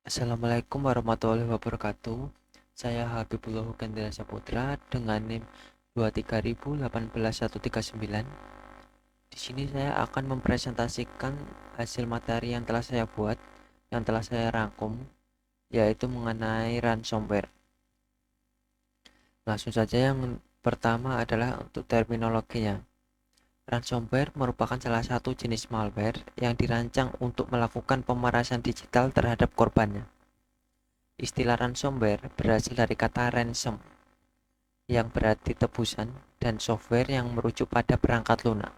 Assalamualaikum warahmatullahi wabarakatuh. Saya Habibullah Hukendra Saputra dengan NIM 230181139. Di sini saya akan mempresentasikan hasil materi yang telah saya buat, yang telah saya rangkum, yaitu mengenai ransomware. Langsung saja, yang pertama adalah untuk terminologinya. Ransomware merupakan salah satu jenis malware yang dirancang untuk melakukan pemerasan digital terhadap korbannya. Istilah ransomware berasal dari kata ransom, yang berarti tebusan, dan software yang merujuk pada perangkat lunak.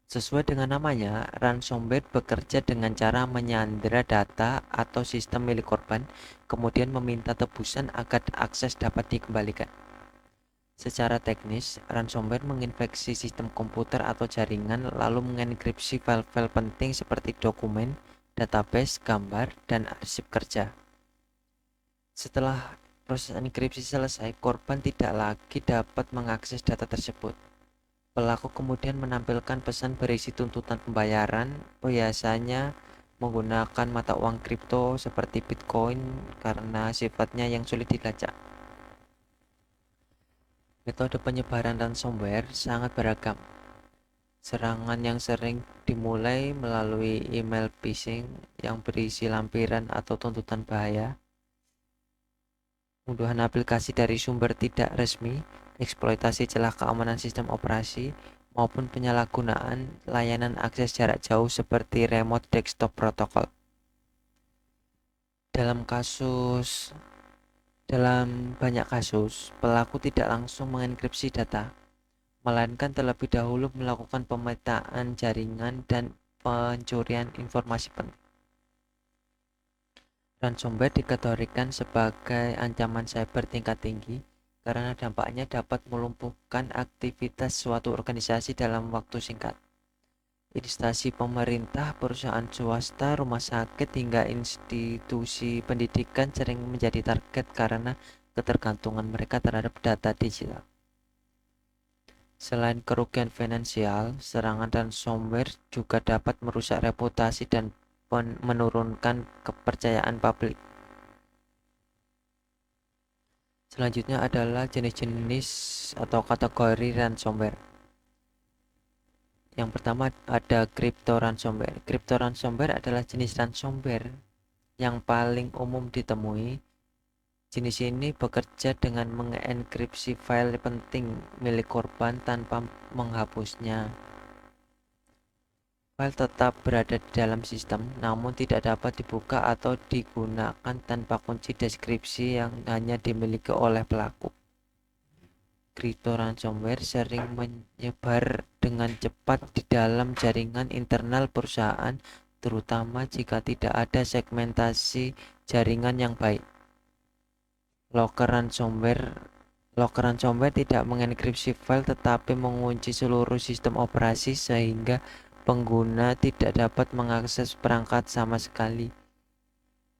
Sesuai dengan namanya, ransomware bekerja dengan cara menyandera data atau sistem milik korban, kemudian meminta tebusan agar akses dapat dikembalikan. Secara teknis, ransomware menginfeksi sistem komputer atau jaringan lalu mengenkripsi file-file penting seperti dokumen, database, gambar, dan arsip kerja. Setelah proses enkripsi selesai, korban tidak lagi dapat mengakses data tersebut. Pelaku kemudian menampilkan pesan berisi tuntutan pembayaran, biasanya menggunakan mata uang kripto seperti Bitcoin karena sifatnya yang sulit dilacak. Metode penyebaran ransomware sangat beragam. Serangan yang sering dimulai melalui email phishing yang berisi lampiran atau tuntutan bahaya, unduhan aplikasi dari sumber tidak resmi, eksploitasi celah keamanan sistem operasi, maupun penyalahgunaan layanan akses jarak jauh seperti Remote Desktop Protocol. Dalam kasus dalam banyak kasus, pelaku tidak langsung mengenkripsi data, melainkan terlebih dahulu melakukan pemetaan jaringan dan pencurian informasi penting. Ransomware dikategorikan sebagai ancaman cyber tingkat tinggi karena dampaknya dapat melumpuhkan aktivitas suatu organisasi dalam waktu singkat. Instansi pemerintah, perusahaan swasta, rumah sakit, hingga institusi pendidikan sering menjadi target karena ketergantungan mereka terhadap data digital. Selain kerugian finansial, serangan ransomware juga dapat merusak reputasi dan menurunkan kepercayaan publik. Selanjutnya adalah jenis-jenis atau kategori ransomware. Yang pertama ada crypto ransomware. Crypto ransomware adalah jenis ransomware yang paling umum ditemui. Jenis ini bekerja dengan mengenkripsi file penting milik korban tanpa menghapusnya. File tetap berada di dalam sistem, namun tidak dapat dibuka atau digunakan tanpa kunci deskripsi yang hanya dimiliki oleh pelaku. Crypto ransomware sering menyebar dengan cepat di dalam jaringan internal perusahaan, terutama jika tidak ada segmentasi jaringan yang baik. Locker ransomware tidak mengenkripsi file tetapi mengunci seluruh sistem operasi sehingga pengguna tidak dapat mengakses perangkat sama sekali.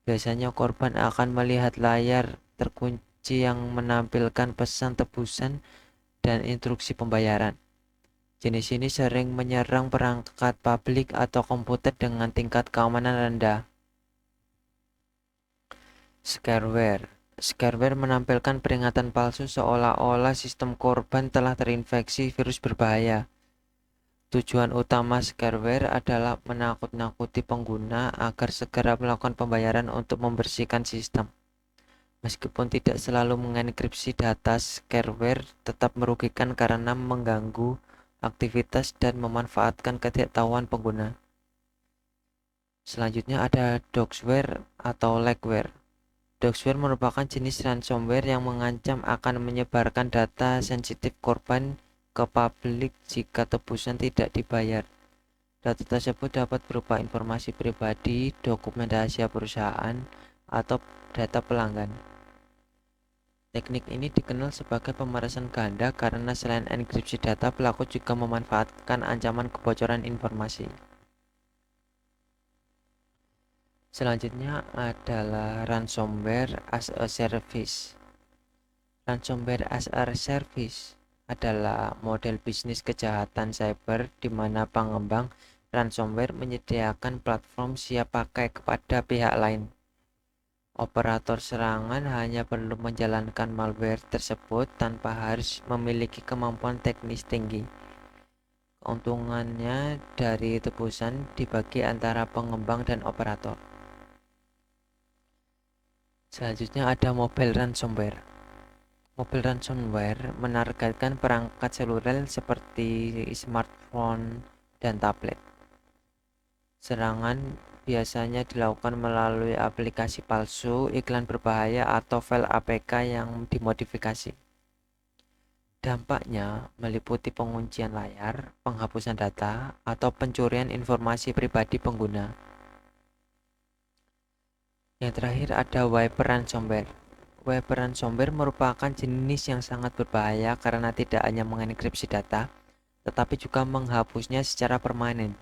Biasanya korban akan melihat layar terkunci yang menampilkan pesan tebusan dan instruksi pembayaran. Jenis ini sering menyerang perangkat publik atau komputer dengan tingkat keamanan rendah. Scareware. Scareware menampilkan peringatan palsu seolah-olah sistem korban telah terinfeksi virus berbahaya. Tujuan utama scareware adalah menakut-nakuti pengguna agar segera melakukan pembayaran untuk membersihkan sistem. Meskipun tidak selalu mengenkripsi data, scareware tetap merugikan karena mengganggu aktivitas dan memanfaatkan ketidaktahuan pengguna. Selanjutnya ada doxware atau lagware. Doxware merupakan jenis ransomware yang mengancam akan menyebarkan data sensitif korban ke publik jika tebusan tidak dibayar. Data tersebut dapat berupa informasi pribadi, dokumen rahasia perusahaan, atau data pelanggan. Teknik ini dikenal sebagai pemerasan ganda karena selain enkripsi data, pelaku juga memanfaatkan ancaman kebocoran informasi. Selanjutnya adalah ransomware as a service. Ransomware as a service adalah model bisnis kejahatan cyber di mana pengembang ransomware menyediakan platform siap pakai kepada pihak lain. Operator serangan hanya perlu menjalankan malware tersebut tanpa harus memiliki kemampuan teknis tinggi. Keuntungannya dari tebusan dibagi antara pengembang dan operator. Selanjutnya ada mobile ransomware. Mobile ransomware menargetkan perangkat seluler seperti smartphone dan tablet. Serangan biasanya dilakukan melalui aplikasi palsu, iklan berbahaya, atau file APK yang dimodifikasi. Dampaknya meliputi penguncian layar, penghapusan data, atau pencurian informasi pribadi pengguna. Yang terakhir ada wiper ransomware. Wiper ransomware merupakan jenis yang sangat berbahaya karena tidak hanya mengenkripsi data, tetapi juga menghapusnya secara permanen.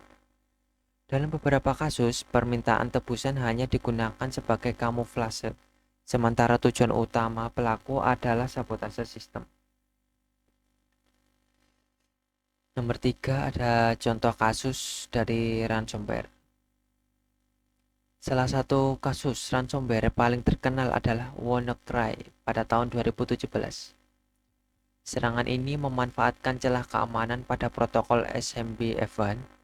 Dalam beberapa kasus, permintaan tebusan hanya digunakan sebagai kamuflase, sementara tujuan utama pelaku adalah sabotase sistem. Nomor 3 ada contoh kasus dari ransomware. Salah satu kasus ransomware paling terkenal adalah WannaCry pada tahun 2017. Serangan ini memanfaatkan celah keamanan pada protokol SMB-F1.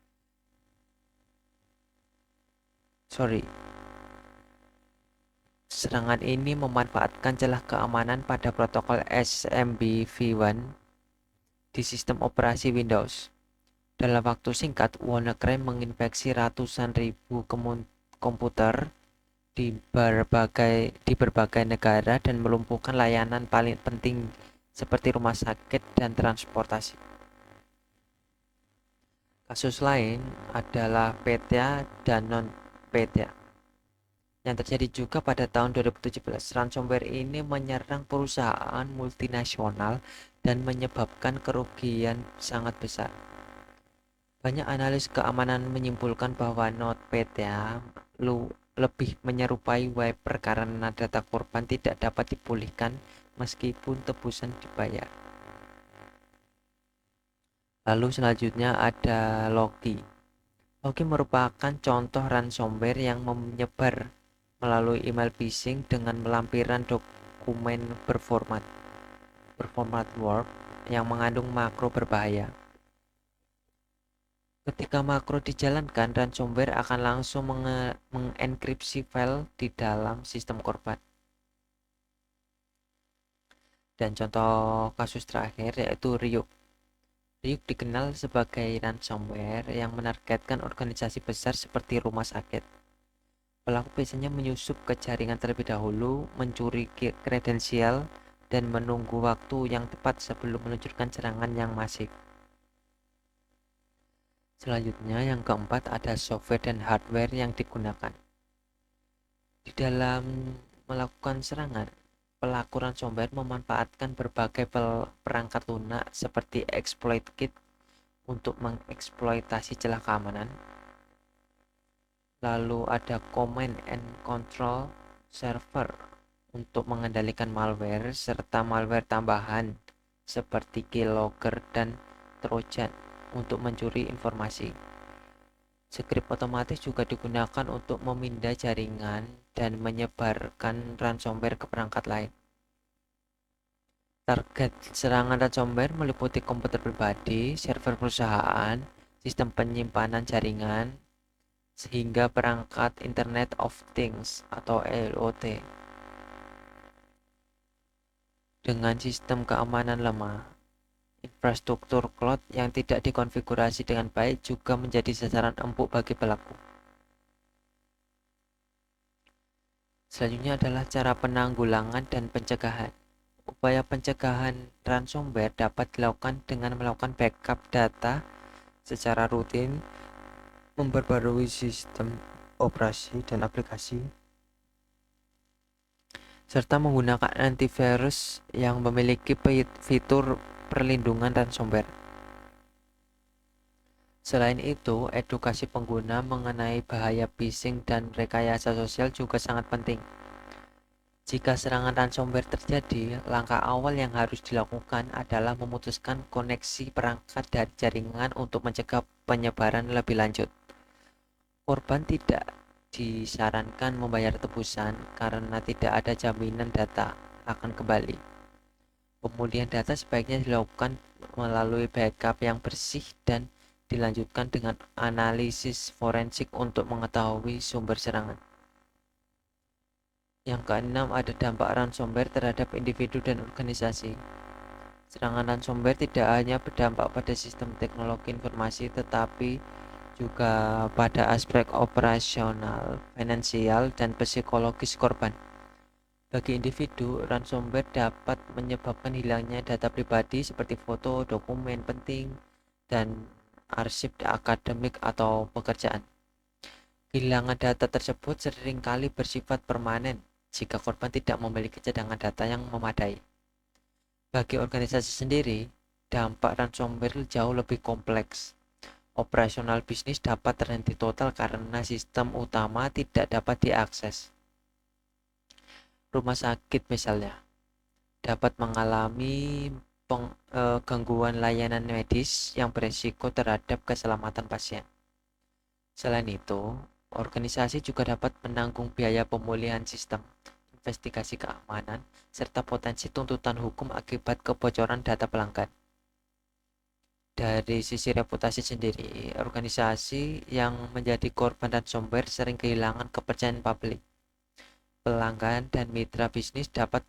Serangan ini memanfaatkan celah keamanan pada protokol SMB-V1 di sistem operasi Windows. Dalam waktu singkat, WannaCry menginfeksi ratusan ribu komputer di berbagai negara dan melumpuhkan layanan paling penting seperti rumah sakit dan transportasi. Kasus lain adalah Petya dan non-Petya yang terjadi juga pada tahun 2017. Ransomware ini menyerang perusahaan multinasional dan menyebabkan kerugian sangat besar. Banyak analis keamanan menyimpulkan bahwa NotPetya lebih menyerupai wiper karena data korban tidak dapat dipulihkan meskipun tebusan dibayar. Lalu selanjutnya ada Loki. Loki merupakan contoh ransomware yang menyebar melalui email phishing dengan lampiran dokumen berformat Word yang mengandung makro berbahaya. Ketika makro dijalankan, ransomware akan langsung mengenkripsi file di dalam sistem korban. Dan contoh kasus terakhir yaitu Ryuk. Ryuk dikenal sebagai ransomware yang menargetkan organisasi besar seperti rumah sakit. Pelaku biasanya menyusup ke jaringan terlebih dahulu, mencuri kredensial, dan menunggu waktu yang tepat sebelum meluncurkan serangan yang masif. Selanjutnya yang keempat ada software dan hardware yang digunakan. Di dalam melakukan serangan, pelaku ransomware memanfaatkan berbagai perangkat lunak seperti exploit kit untuk mengeksploitasi celah keamanan. Lalu ada command and control server untuk mengendalikan malware serta malware tambahan seperti keylogger dan trojan untuk mencuri informasi. Skrip otomatis juga digunakan untuk memindah jaringan dan menyebarkan ransomware ke perangkat lain. Target serangan ransomware meliputi komputer pribadi, server perusahaan, sistem penyimpanan jaringan, sehingga perangkat Internet of Things atau IoT. Dengan sistem keamanan lemah, infrastruktur cloud yang tidak dikonfigurasi dengan baik juga menjadi sasaran empuk bagi pelaku. Selanjutnya adalah cara penanggulangan dan pencegahan. Upaya pencegahan ransomware dapat dilakukan dengan melakukan backup data secara rutin, memperbarui sistem operasi dan aplikasi, serta menggunakan antivirus yang memiliki fitur perlindungan ransomware. Selain itu, edukasi pengguna mengenai bahaya phishing dan rekayasa sosial juga sangat penting. Jika serangan ransomware terjadi, langkah awal yang harus dilakukan adalah memutuskan koneksi perangkat dari jaringan untuk mencegah penyebaran lebih lanjut. Korban tidak disarankan membayar tebusan karena tidak ada jaminan data akan kembali. Pemulihan data sebaiknya dilakukan melalui backup yang bersih dan dilanjutkan dengan analisis forensik untuk mengetahui sumber serangan. Yang keenam, ada dampak ransomware terhadap individu dan organisasi. Serangan ransomware tidak hanya berdampak pada sistem teknologi informasi, tetapi juga pada aspek operasional, finansial, dan psikologis korban. Bagi individu, ransomware dapat menyebabkan hilangnya data pribadi seperti foto, dokumen penting, dan arsip akademik atau pekerjaan. Kehilangan data tersebut seringkali bersifat permanen jika korban tidak memiliki cadangan data yang memadai. Bagi organisasi sendiri, dampak ransomware jauh lebih kompleks. Operasional bisnis dapat terhenti total karena sistem utama tidak dapat diakses. Rumah sakit misalnya dapat mengalami gangguan layanan medis yang beresiko terhadap keselamatan pasien. Selain itu, organisasi juga dapat menanggung biaya pemulihan sistem, investigasi keamanan, serta potensi tuntutan hukum akibat kebocoran data pelanggan. Dari sisi reputasi sendiri, organisasi yang menjadi korban ransomware sering kehilangan kepercayaan publik. Pelanggan dan mitra bisnis dapat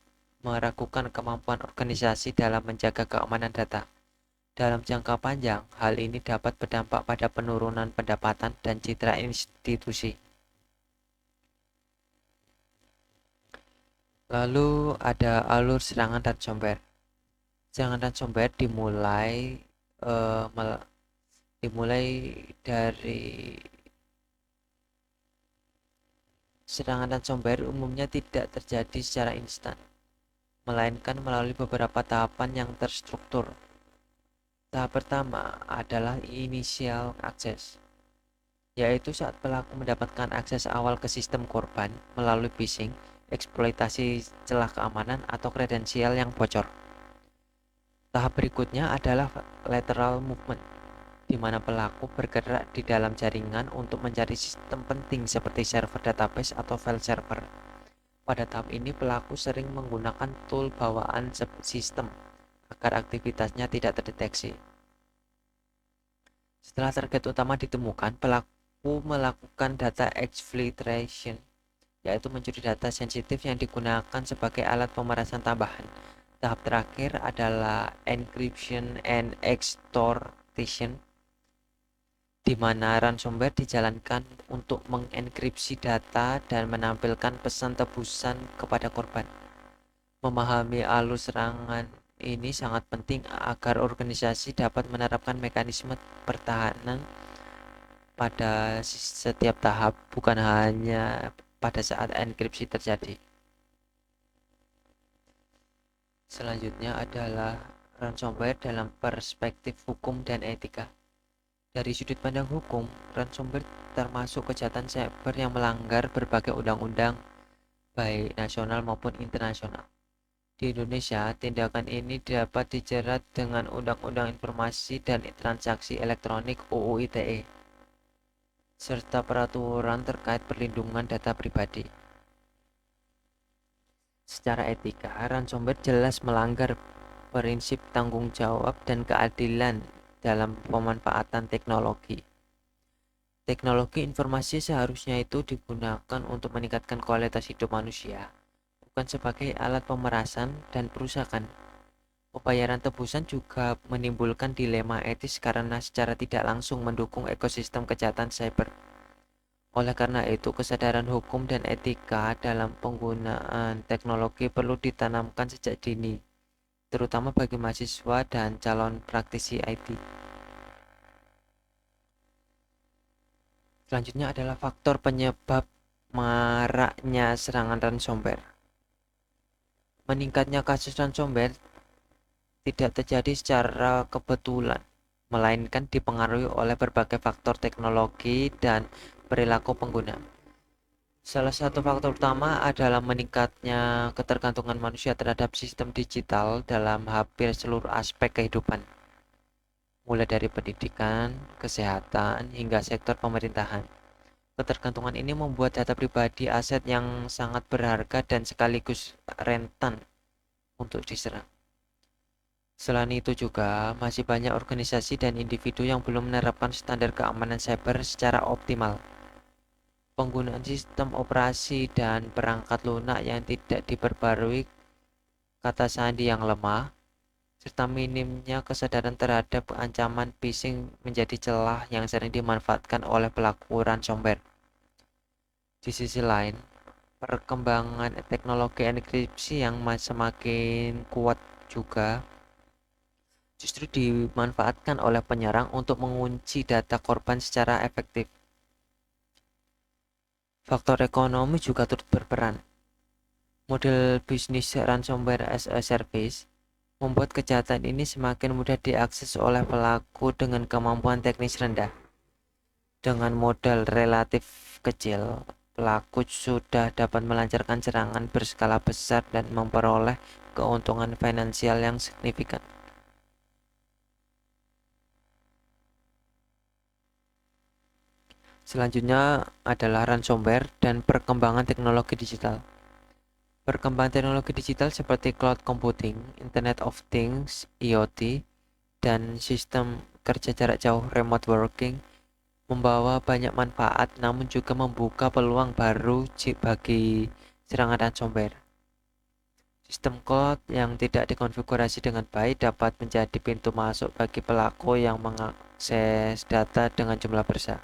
meragukan kemampuan organisasi dalam menjaga keamanan data. Dalam jangka panjang, hal ini dapat berdampak pada penurunan pendapatan dan citra institusi. Lalu ada alur serangan ransomware. Serangan ransomware dimulai dari serangan ransomware umumnya tidak terjadi secara instan, melainkan melalui beberapa tahapan yang terstruktur. Tahap pertama adalah initial access, yaitu saat pelaku mendapatkan akses awal ke sistem korban melalui phishing, eksploitasi celah keamanan, atau kredensial yang bocor. Tahap berikutnya adalah lateral movement, di mana pelaku bergerak di dalam jaringan untuk mencari sistem penting seperti server database atau file server. Pada tahap ini, pelaku sering menggunakan tool bawaan sistem agar aktivitasnya tidak terdeteksi. Setelah target utama ditemukan, pelaku melakukan data exfiltration, yaitu mencuri data sensitif yang digunakan sebagai alat pemerasan tambahan. Tahap terakhir adalah encryption and extortion, di mana ransomware dijalankan untuk mengenkripsi data dan menampilkan pesan tebusan kepada korban. Memahami alur serangan ini sangat penting agar organisasi dapat menerapkan mekanisme pertahanan pada setiap tahap, bukan hanya pada saat enkripsi terjadi. Selanjutnya adalah ransomware dalam perspektif hukum dan etika. Dari sudut pandang hukum, ransomware termasuk kejahatan cyber yang melanggar berbagai undang-undang, baik nasional maupun internasional. Di Indonesia, tindakan ini dapat dijerat dengan Undang-Undang Informasi dan Transaksi Elektronik (UU ITE), serta peraturan terkait perlindungan data pribadi. Secara etika, ransomware jelas melanggar prinsip tanggung jawab dan keadilan dalam pemanfaatan teknologi. Teknologi informasi seharusnya itu digunakan untuk meningkatkan kualitas hidup manusia, bukan sebagai alat pemerasan dan perusakan. Pembayaran tebusan juga menimbulkan dilema etis karena secara tidak langsung mendukung ekosistem kejahatan cyber. Oleh karena itu, kesadaran hukum dan etika dalam penggunaan teknologi perlu ditanamkan sejak dini, terutama bagi mahasiswa dan calon praktisi IT. Selanjutnya adalah faktor penyebab maraknya serangan ransomware. Meningkatnya kasus ransomware tidak terjadi secara kebetulan, melainkan dipengaruhi oleh berbagai faktor teknologi dan perilaku pengguna. Salah satu faktor utama adalah meningkatnya ketergantungan manusia terhadap sistem digital dalam hampir seluruh aspek kehidupan, mulai dari pendidikan, kesehatan, hingga sektor pemerintahan. Ketergantungan ini membuat data pribadi aset yang sangat berharga dan sekaligus rentan untuk diserang. Selain itu juga, masih banyak organisasi dan individu yang belum menerapkan standar keamanan cyber secara optimal. Penggunaan sistem operasi dan perangkat lunak yang tidak diperbarui, kata sandi yang lemah, serta minimnya kesadaran terhadap ancaman phishing menjadi celah yang sering dimanfaatkan oleh pelaku ransomware. Di sisi lain, perkembangan teknologi enkripsi yang semakin kuat juga justru dimanfaatkan oleh penyerang untuk mengunci data korban secara efektif. Faktor ekonomi juga turut berperan. Model bisnis ransomware as a service membuat kejahatan ini semakin mudah diakses oleh pelaku dengan kemampuan teknis rendah. Dengan modal relatif kecil, pelaku sudah dapat melancarkan serangan berskala besar dan memperoleh keuntungan finansial yang signifikan. Selanjutnya adalah ransomware dan perkembangan teknologi digital. Perkembangan teknologi digital seperti cloud computing, Internet of Things, IoT, dan sistem kerja jarak jauh remote working membawa banyak manfaat namun juga membuka peluang baru bagi serangan ransomware. Sistem cloud yang tidak dikonfigurasi dengan baik dapat menjadi pintu masuk bagi pelaku yang mengakses data dengan jumlah besar.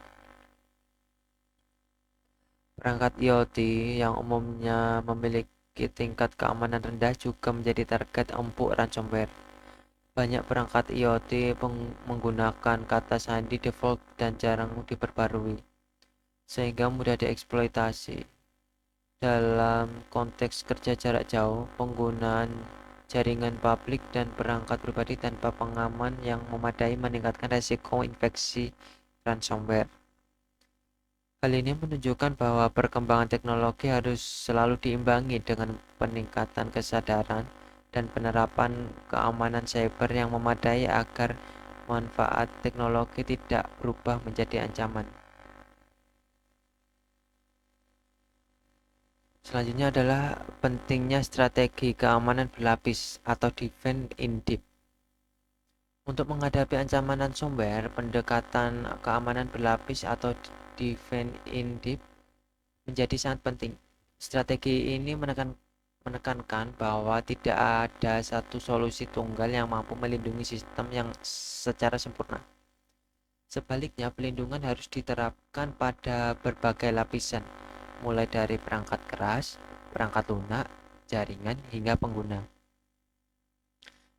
Perangkat IoT yang umumnya memiliki tingkat keamanan rendah juga menjadi target empuk ransomware. Banyak perangkat IoT menggunakan kata sandi default dan jarang diperbarui, sehingga mudah dieksploitasi. Dalam konteks kerja jarak jauh, penggunaan jaringan publik dan perangkat pribadi tanpa pengaman yang memadai meningkatkan risiko infeksi ransomware. Hal ini menunjukkan bahwa perkembangan teknologi harus selalu diimbangi dengan peningkatan kesadaran dan penerapan keamanan cyber yang memadai agar manfaat teknologi tidak berubah menjadi ancaman. Selanjutnya adalah pentingnya strategi keamanan berlapis atau defense in deep. Untuk menghadapi ancaman ransomware, pendekatan keamanan berlapis atau defense in deep menjadi sangat penting. Strategi ini menekankan bahwa tidak ada satu solusi tunggal yang mampu melindungi sistem yang secara sempurna. Sebaliknya, pelindungan harus diterapkan pada berbagai lapisan, mulai dari perangkat keras, perangkat lunak, jaringan, hingga pengguna.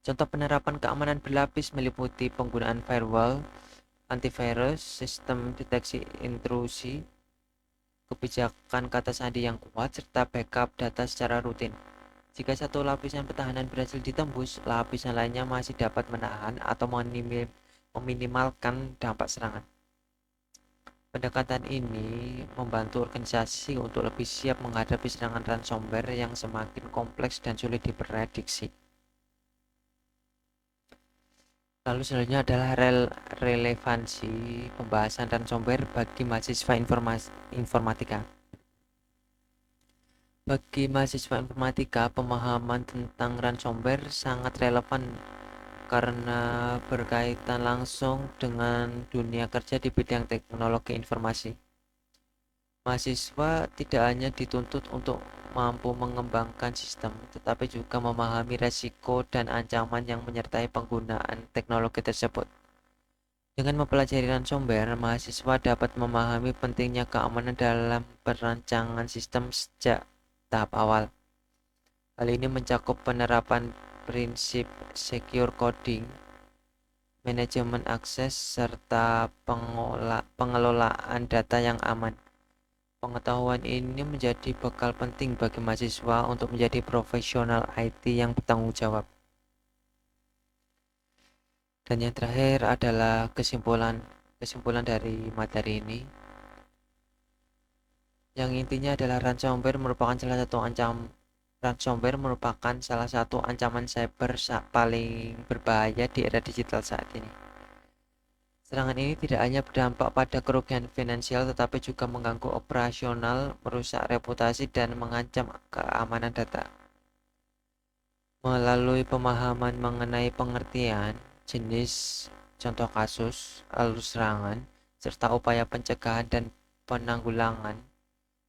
Contoh penerapan keamanan berlapis meliputi penggunaan firewall, antivirus, sistem deteksi intrusi, kebijakan kata sandi yang kuat, serta backup data secara rutin. Jika satu lapisan pertahanan berhasil ditembus, lapisan lainnya masih dapat menahan atau meminimalkan dampak serangan. Pendekatan ini membantu organisasi untuk lebih siap menghadapi serangan ransomware yang semakin kompleks dan sulit diprediksi. Lalu selanjutnya adalah relevansi pembahasan ransomware bagi mahasiswa informatika. Bagi mahasiswa informatika, pemahaman tentang ransomware sangat relevan karena berkaitan langsung dengan dunia kerja di bidang teknologi informasi. Mahasiswa tidak hanya dituntut untuk mampu mengembangkan sistem, tetapi juga memahami resiko dan ancaman yang menyertai penggunaan teknologi tersebut. Dengan mempelajari ransomware, mahasiswa dapat memahami pentingnya keamanan dalam perancangan sistem sejak tahap awal. Hal ini mencakup penerapan prinsip secure coding, manajemen akses, serta pengelolaan data yang aman. Pengetahuan ini menjadi bekal penting bagi mahasiswa untuk menjadi profesional IT yang bertanggung jawab. Dan yang terakhir adalah kesimpulan dari materi ini, yang intinya adalah ransomware merupakan salah satu ancaman cyber paling berbahaya di era digital saat ini. Serangan ini tidak hanya berdampak pada kerugian finansial tetapi juga mengganggu operasional, merusak reputasi, dan mengancam keamanan data. Melalui pemahaman mengenai pengertian, jenis, contoh kasus, alur serangan, serta upaya pencegahan dan penanggulangan,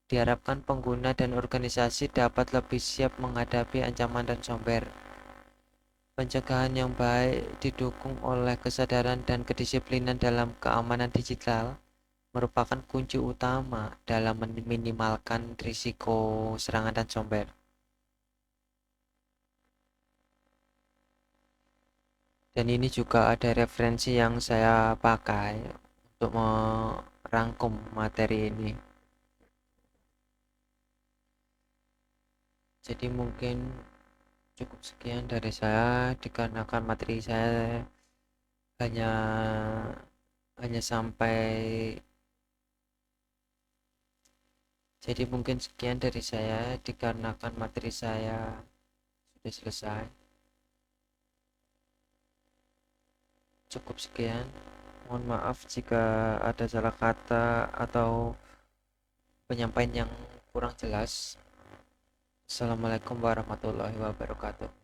diharapkan pengguna dan organisasi dapat lebih siap menghadapi ancaman ransomware. Pencegahan yang baik didukung oleh kesadaran dan kedisiplinan dalam keamanan digital merupakan kunci utama dalam meminimalkan risiko serangan ransomware. Dan ini juga ada referensi yang saya pakai untuk merangkum materi ini. Jadi mungkin cukup sekian dari saya dikarenakan materi saya hanya hanya sampai jadi mungkin sekian dari saya dikarenakan materi saya sudah selesai. Cukup sekian. Mohon maaf jika ada salah kata atau penyampaian yang kurang jelas. Assalamualaikum warahmatullahi wabarakatuh.